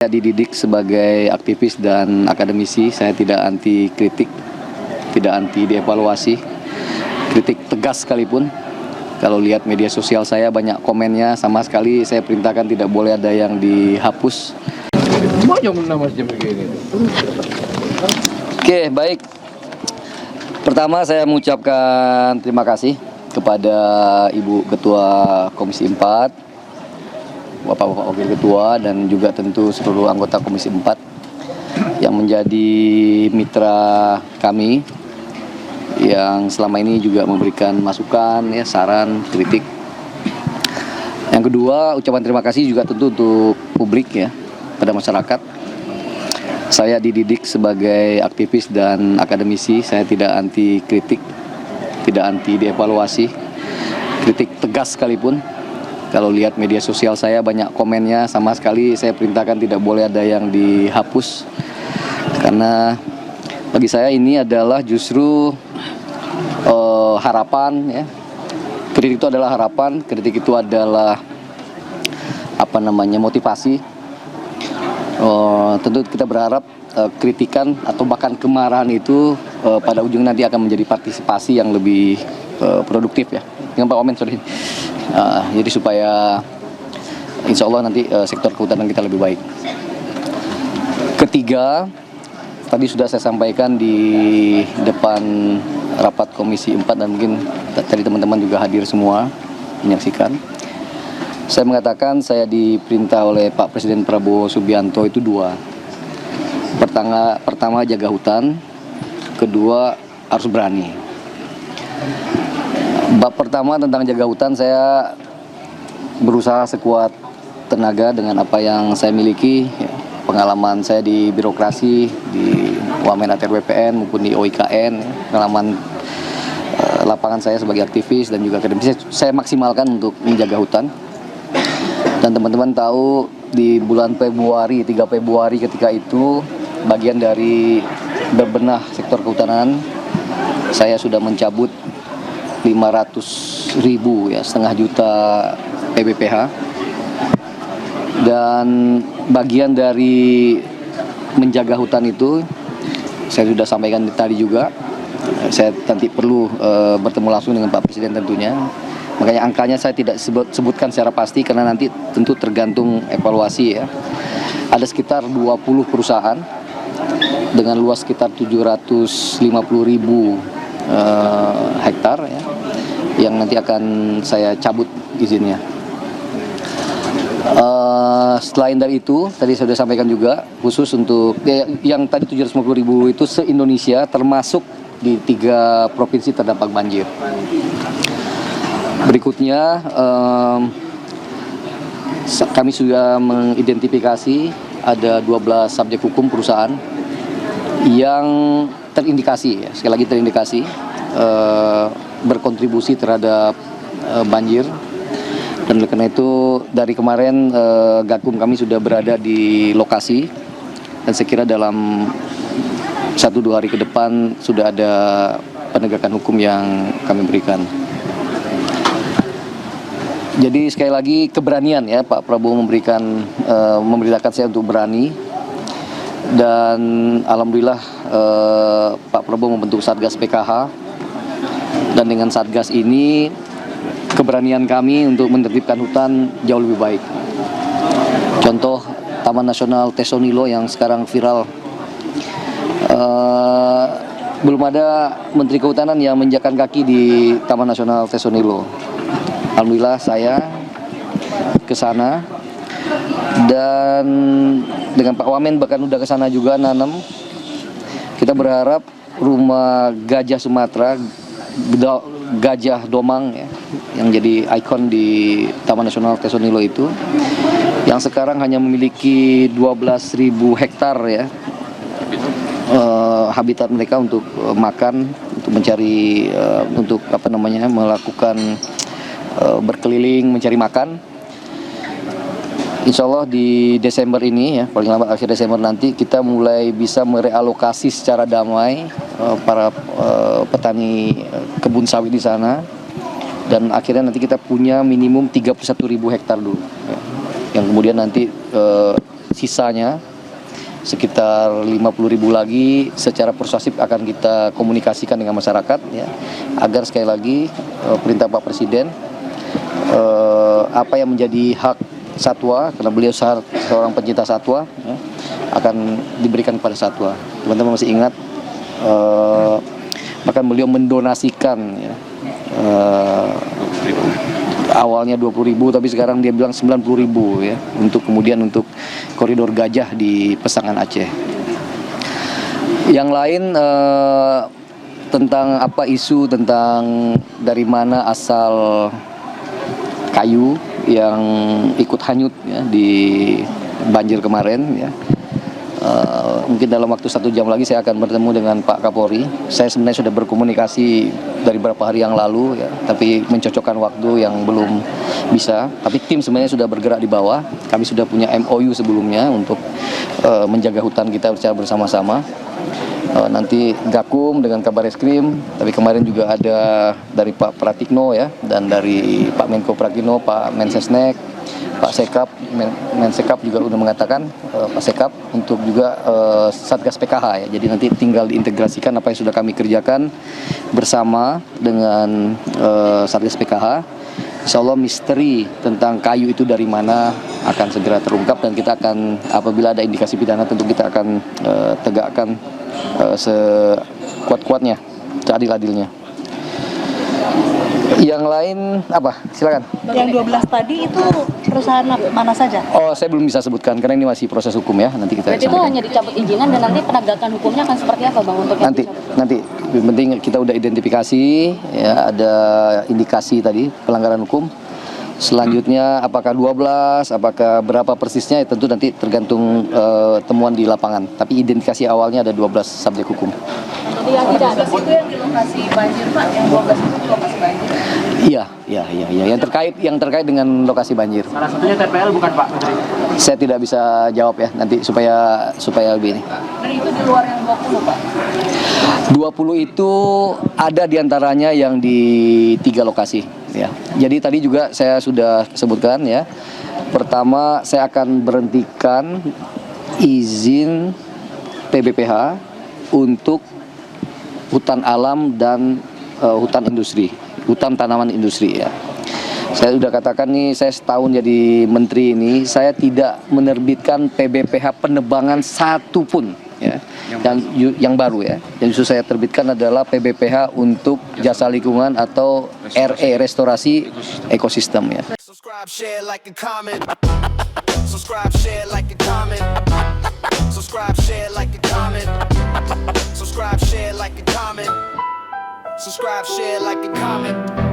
Saya dididik sebagai aktivis dan akademisi. Saya tidak anti kritik, tidak anti dievaluasi, kritik tegas sekalipun. Kalau lihat media sosial saya banyak komennya, sama sekali saya perintahkan tidak boleh ada yang dihapus. Banyak nama macam begini. Oke, baik. Pertama saya mengucapkan terima kasih kepada Ibu Ketua Komisi 4, Bapak-Bapak Wakil Ketua, dan juga tentu seluruh anggota Komisi 4 yang menjadi mitra kami, yang selama ini juga memberikan masukan, saran, kritik. Yang kedua, ucapan terima kasih juga tentu untuk publik, pada masyarakat. Saya dididik sebagai aktivis dan akademisi. Saya tidak anti kritik, tidak anti dievaluasi, kritik tegas sekalipun. Kalau lihat media sosial saya banyak komennya, sama sekali saya perintahkan tidak boleh ada yang dihapus. Karena bagi saya ini adalah justru harapan, Kritik itu adalah harapan, kritik itu adalah motivasi. Tentu kita berharap kritikan atau bahkan kemarahan itu pada ujung nanti akan menjadi partisipasi yang lebih produktif, Dengan Pak Wamen, sorry. Jadi supaya insya Allah nanti sektor kehutanan kita lebih baik. Ketiga, tadi sudah saya sampaikan di depan rapat Komisi 4 dan mungkin tadi teman-teman juga hadir semua menyaksikan. Saya mengatakan saya diperintah oleh Pak Presiden Prabowo Subianto itu dua. Pertama jaga hutan, kedua harus berani. Bab pertama tentang jaga hutan, saya berusaha sekuat tenaga dengan apa yang saya miliki, pengalaman saya di birokrasi, di Wamen ATR BPN maupun di OIKN, pengalaman lapangan saya sebagai aktivis dan juga akademisi, saya maksimalkan untuk menjaga hutan. Dan teman-teman tahu di bulan Februari, 3 Februari ketika itu, bagian dari berbenah sektor kehutanan, saya sudah mencabut 500.000, setengah juta PBPH. Dan bagian dari menjaga hutan itu saya sudah sampaikan tadi juga. Saya nanti perlu bertemu langsung dengan Pak Presiden tentunya. Makanya angkanya saya tidak sebutkan secara pasti karena nanti tentu tergantung evaluasi, Ada sekitar 20 perusahaan dengan luas sekitar 750.000 hektar, yang nanti akan saya cabut izinnya. Selain dari itu, tadi saya sudah sampaikan juga, khusus untuk yang tadi 750.000 itu se-Indonesia, termasuk di 3 provinsi terdampak banjir. Berikutnya, kami sudah mengidentifikasi ada 12 subjek hukum perusahaan yang terindikasi, sekali lagi terindikasi, berkontribusi terhadap banjir. Dan oleh karena itu dari kemarin Gakum kami sudah berada di lokasi, dan saya kira dalam 1-2 hari ke depan sudah ada penegakan hukum yang kami berikan. Jadi sekali lagi keberanian, Pak Prabowo memerintahkan saya untuk berani. Dan alhamdulillah Pak Prabowo membentuk Satgas PKH, dan dengan Satgas ini keberanian kami untuk menertibkan hutan jauh lebih baik. Contoh Taman Nasional Tesonilo yang sekarang viral, belum ada Menteri Kehutanan yang menginjakkan kaki di Taman Nasional Tesonilo. Alhamdulillah saya ke sana, dan dengan Pak Wamen bahkan udah ke sana juga nanam. Kita berharap rumah gajah Sumatera, gajah domang, yang jadi ikon di Taman Nasional Tesonilo itu, yang sekarang hanya memiliki 12.000 hektar, habitat mereka untuk makan, untuk mencari, melakukan berkeliling mencari makan. Insya Allah di Desember ini, paling lambat akhir Desember nanti, kita mulai bisa merealokasi secara damai para petani kebun sawit di sana, dan akhirnya nanti kita punya minimum 31.000 hektar dulu, yang kemudian nanti sisanya sekitar 50.000 lagi secara persuasif akan kita komunikasikan dengan masyarakat ya, agar sekali lagi perintah Pak Presiden apa yang menjadi hak satwa, karena beliau seorang pencinta satwa ya, akan diberikan kepada satwa. Teman-teman masih ingat bahkan beliau mendonasikan ya, awalnya 20.000 tapi sekarang dia bilang 90.000 ya, untuk kemudian untuk koridor gajah di Pesangan Aceh. Yang lain tentang apa isu tentang dari mana asal kayu yang ikut hanyut ya, di banjir kemarin ya. Mungkin dalam waktu 1 jam lagi saya akan bertemu dengan Pak Kapolri. Saya sebenarnya sudah berkomunikasi dari beberapa hari yang lalu ya, tapi mencocokkan waktu yang belum bisa. Tapi tim sebenarnya sudah bergerak di bawah. Kami sudah punya MOU sebelumnya untuk menjaga hutan kita secara bersama-sama. Nanti Gakum dengan Kabar Eskrim, tapi kemarin juga ada dari Pak Pratikno ya, dan dari Pak Menko Pratikno, Pak Mensesnek, Pak Sekap, Mensekap juga sudah mengatakan, Pak Sekap untuk juga Satgas PKH ya. Jadi nanti tinggal diintegrasikan apa yang sudah kami kerjakan bersama dengan Satgas PKH. Insya Allah misteri tentang kayu itu dari mana akan segera terungkap, dan kita akan, apabila ada indikasi pidana tentu kita akan tegakkan sekuat-kuatnya, seadil-adilnya. Yang lain apa? Silakan. Yang 12 tadi itu perusahaan mana saja? Oh, saya belum bisa sebutkan karena ini masih proses hukum ya. Nanti kita Berarti itu sampaikan. hanya dicabut izinan dan nanti penegakan hukumnya akan seperti apa Bang untuk yang dicabut? Nanti yang penting kita udah identifikasi ya, ada indikasi tadi pelanggaran hukum. Selanjutnya apakah 12, apakah berapa persisnya ya tentu nanti tergantung temuan di lapangan. Tapi identifikasi awalnya ada 12 subjek hukum. Jadi yang tidak ada Itu yang di lokasi banjir Pak, yang 12 itu di lokasi banjir. Iya. Yang terkait dengan lokasi banjir. Salah satunya TPL bukan Pak Menteri? Saya tidak bisa jawab ya nanti supaya lebih ini. Dan itu di luar yang 20 Pak. 20 itu ada diantaranya yang di 3 lokasi ya. Jadi tadi juga saya sudah sebutkan ya. Pertama saya akan berhentikan izin PBPH untuk hutan alam dan hutan industri, hutan tanaman industri ya. Saya sudah katakan nih, saya setahun jadi menteri ini, saya tidak menerbitkan PBPH penebangan satupun ya, yang baru ya. Yang justru saya terbitkan adalah PBPH untuk jasa lingkungan atau restorasi ekosistem ya. Subscribe, share, like, and comment. Subscribe, share, like, and comment. Subscribe, share, like, and comment. Subscribe, share, like, and comment. Subscribe, share, like, and comment.